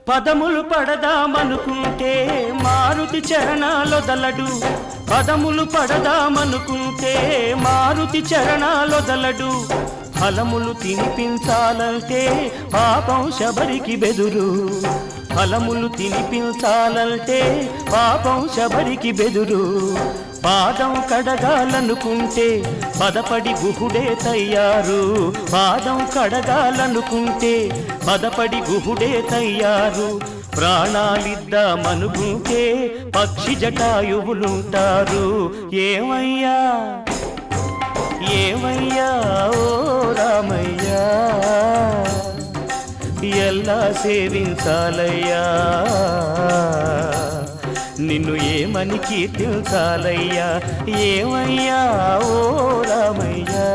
పదములు పడదామనుకుంటే మారుతి చరణాలొదలడు పదములు పడదామనుకుంటే మారుతి చరణాలొదలడు ఫలములు తినిపించాలంటే పాపం శబరికి బెదురు ఫలములు తినిపించాలంటే పాపం శబరికి బెదురు పాదం కడగాలనుకుంటే పదపడి గుహుడే తయ్యారు పాదం కడగాలనుకుంటే పదపడి గుహుడే తయ్యారు ప్రాణాలిద్దామనుకుంటే పక్షి జటాయువులుంటారు ఏమయ్యా ఏమయ్యా ఓ రామయ్యా ఎలా సేవించాలయ్యా నిన్ను ఏమని కీర్తించాలయ్యా ఏమయ్యా ఓ రామయ్యా